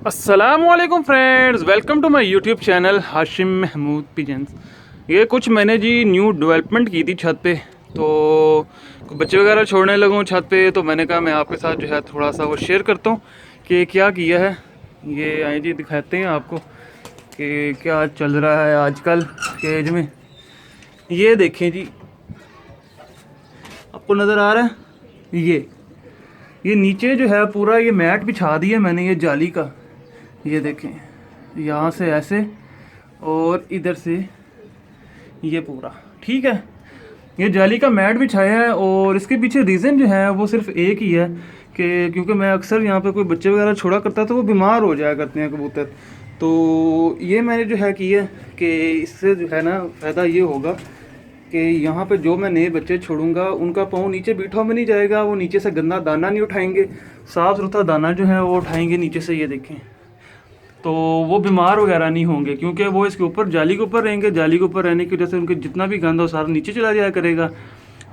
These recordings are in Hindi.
अस्सलामुअलैकुम friends, welcome to my YouTube channel Hashim Mahmood pigeons. ये कुछ मैंने जी न्यू डेवलपमेंट की थी छत पे, तो बच्चे वगैरह छोड़ने लगूँ छत पे, तो मैंने कहा मैं आपके साथ जो है थोड़ा सा वो शेयर करता हूँ कि क्या किया है। ये आए जी दिखाते हैं आपको कि क्या चल रहा है आजकल के एज में। ये देखें जी, आपको नज़र आ रहा है ये नीचे जो है पूरा ये मैट बिछा दिया मैंने, ये जाली का। ये देखें, यहाँ से ऐसे और इधर से ये पूरा ठीक है, ये जाली का मैट बिछाया है। और इसके पीछे रीज़न जो है वो सिर्फ एक ही है कि क्योंकि मैं अक्सर यहाँ पे कोई बच्चे वगैरह छोड़ा करता तो वो बीमार हो जाया करते हैं कबूतर। तो ये मैंने जो है किया कि इससे जो है ना फ़ायदा ये होगा कि यहाँ पे जो मैं नए बच्चे छोड़ूंगा उनका पाँव नीचे बीठा में नहीं जाएगा, वो नीचे से गंदा दाना नहीं उठाएंगे, साफ़ सुथरा दाना जो है वो उठाएंगे नीचे से। ये देखें, तो वो बीमार वगैरह नहीं होंगे क्योंकि वो इसके ऊपर जाली के ऊपर रहेंगे। जाली के ऊपर रहने की वजह से उनके जितना भी गंद हो सारा नीचे चला जाया करेगा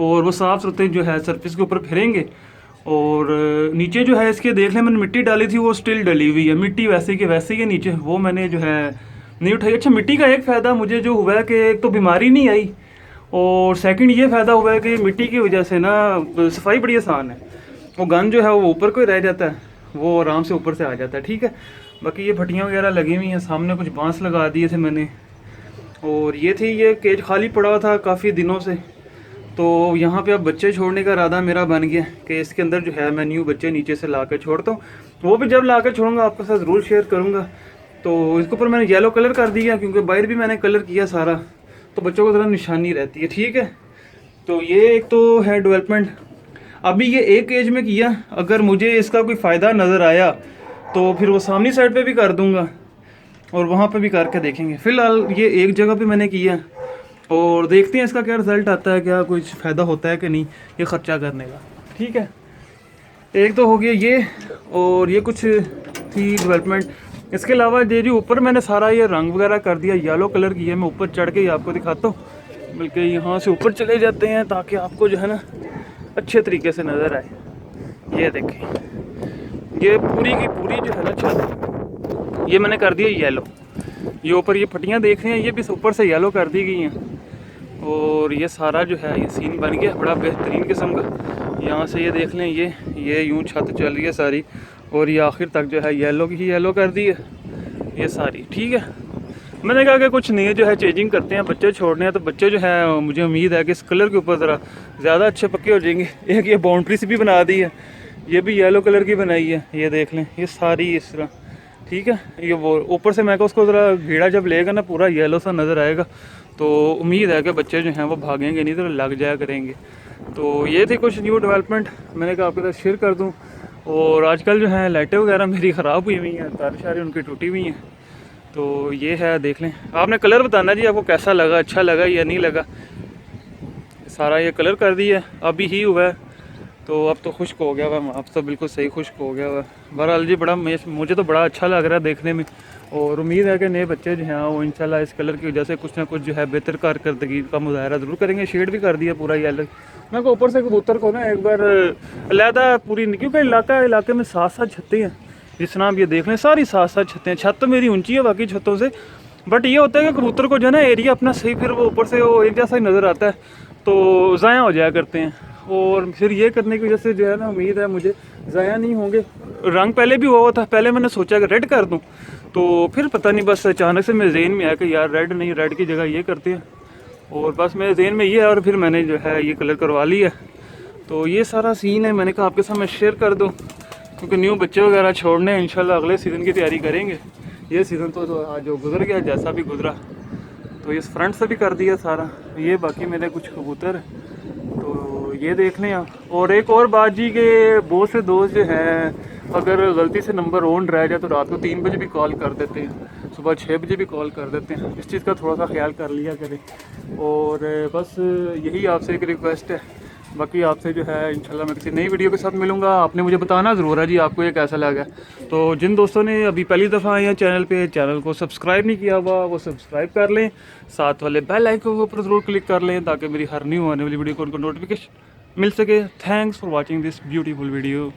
और वो साफ़ सुथरे जो है सरफेस के ऊपर फिरेंगे। और नीचे जो है इसके देख लें, मैंने मिट्टी डाली थी वो स्टिल डली हुई है, मिट्टी वैसे के वैसे ही नीचे, वो मैंने जो है नहीं उठाई। अच्छा, मिट्टी का एक फ़ायदा मुझे जो हुआ है कि एक तो बीमारी नहीं आई, और सेकंड ये फ़ायदा हुआ है कि मिट्टी की वजह से ना सफाई बड़ी आसान है। वो गंद जो है वो ऊपर को ही रह जाता है, वो आराम से ऊपर से आ जाता है। ठीक है, बाकी ये भट्टियाँ वगैरह लगी हुई हैं, सामने कुछ बांस लगा दिए थे मैंने। और ये थी, ये केज खाली पड़ा था काफ़ी दिनों से, तो यहाँ पे अब बच्चे छोड़ने का इरादा मेरा बन गया कि इसके अंदर जो है मैं न्यू बच्चे नीचे से ला कर छोड़ता हूँ। वो भी जब ला कर छोड़ूंगा आपके साथ ज़रूर शेयर करूँगा। तो इसके ऊपर मैंने येलो कलर कर दिया क्योंकि बाहर भी मैंने कलर किया सारा, तो बच्चों को ज़रा निशानी रहती है। ठीक है, तो ये एक तो है डेवलपमेंट। अभी ये एक एज में किया, अगर मुझे इसका कोई फ़ायदा नज़र आया तो फिर वो सामनी साइड पे भी कर दूंगा और वहाँ पे भी करके देखेंगे। फ़िलहाल ये एक जगह पे मैंने किया और देखते हैं इसका क्या रिज़ल्ट आता है, क्या कुछ फ़ायदा होता है कि नहीं ये ख़र्चा करने का। ठीक है, एक तो हो गया ये, और ये कुछ थी डेवलपमेंट। इसके अलावा ये जो ऊपर मैंने सारा ये रंग वगैरह कर दिया, येलो कलर की है। मैं ऊपर चढ़ के ही आपको दिखाता हूँ, बल्कि यहाँ से ऊपर चले जाते हैं ताकि आपको जो है ना अच्छे तरीके से नज़र आए। ये देखें, ये पूरी की पूरी जो है ना छत ये मैंने कर दी है येलो। ये ऊपर ये फटियाँ देख रहे हैं, ये भी ऊपर से येलो कर दी गई हैं। और ये सारा जो है ये सीन बन गया बड़ा बेहतरीन किस्म का। यहाँ से ये देख लें, ये यूँ छत चल रही है सारी, और ये आखिर तक जो है येलो की ही येलो कर दी है ये सारी। ठीक है, मैंने कहा कि कुछ नए जो है चेंजिंग करते हैं, बच्चे छोड़ने हैं, तो बच्चे जो है मुझे उम्मीद है कि इस कलर के ऊपर ज़रा ज़्यादा अच्छे पक्के हो जाएंगे। एक ये बाउंड्री से भी बना दी है, ये भी येलो कलर की बनाई है, ये देख लें ये सारी इस तरह। ठीक है, ये वो ऊपर से मैं को उसको ज़रा घेरा जब लेगा ना पूरा येलो सा नज़र आएगा, तो उम्मीद है कि बच्चे जो हैं वो भागेंगे नहीं तो लग जाया करेंगे। तो ये थी कुछ न्यू डेवलपमेंट, मैंने कहा आपके साथ शेयर कर दूँ। और आजकल जो है लाइटें वगैरह मेरी ख़राब हुई हुई हैं, तार शारें उनकी टूटी हुई हैं। तो ये है, देख लें। आपने कलर बताना जी, आपको कैसा लगा, अच्छा लगा या नहीं लगा। सारा ये कलर कर दिया अभी ही हुआ है, तो अब तो खुश्क हो गया हुआ, अब तो बिल्कुल सही खुश्क हो गया हुआ। बहरहाल जी बड़ा मुझे तो बड़ा अच्छा लग रहा है देखने में, और उम्मीद है कि नए बच्चे जो हैं वो इंशाल्लाह इस कलर की वजह से कुछ ना कुछ जो है बेहतर कारकर्दगी का मुजाहरा ज़रूर करेंगे। शेड भी कर दिया पूरा ये अलग। मैं को ऊपर से कबूतर को ना एक बार अलहदा पूरी, क्योंकि इलाके में 7-7 छतें हैं, जिस तरह आप ये देख लें सारी 7-7 छतें। छत तो मेरी ऊंची है बाकी छतों से, बट ये होता है कि कबूतर को जो है ना एरिया अपना सही, फिर वो ऊपर से वो एक जैसा ही नज़र आता है तो ज़ाया हो जाया करते हैं। और फिर ये करने की वजह से जो है ना उम्मीद है मुझे ज़ाया नहीं होंगे। रंग पहले भी हुआ था, पहले मैंने सोचा कि रेड कर दूं, तो फिर पता नहीं बस अचानक से मेरे जहन में आया कि यार रेड नहीं, रेड की जगह ये करते हैं, और बस मेरे जहन में ये है, और फिर मैंने जो है ये कलर करवा लिया। तो ये सारा सीन है, मैंने कहा आपके साथ मैं शेयर कर दूँ क्योंकि न्यू बच्चे वगैरह छोड़ने हैं, इंशाल्लाह अगले सीज़न की तैयारी करेंगे। ये सीज़न तो आज जो गुजर गया जैसा भी गुजरा, तो इस फ्रंट से भी कर दिया सारा। ये बाकी मेरे कुछ कबूतर, तो ये देख लें आप। और एक और बात जी के बहुत से दोस्त जो हैं अगर गलती से नंबर ऑन रह जाए तो रात को 3 बजे भी कॉल कर देते हैं, सुबह 6 बजे भी कॉल कर देते हैं। इस चीज़ का थोड़ा सा ख्याल कर लिया करें। और बस यही आपसे एक रिक्वेस्ट है, बाकी आपसे जो है इंशाल्लाह मैं किसी नई वीडियो के साथ मिलूँगा। आपने मुझे बताना ज़रूर है जी आपको ये कैसा लगा। तो जिन दोस्तों ने अभी पहली दफ़ा आए हैं चैनल पे, चैनल को सब्सक्राइब नहीं किया हुआ वो सब्सक्राइब कर लें, साथ वाले बेल आइकन के ऊपर ज़रूर क्लिक कर लें ताकि मेरी हर न्यू आने वाली वीडियो को उनको नोटिफिकेशन मिल सके। Thanks for watching this beautiful video.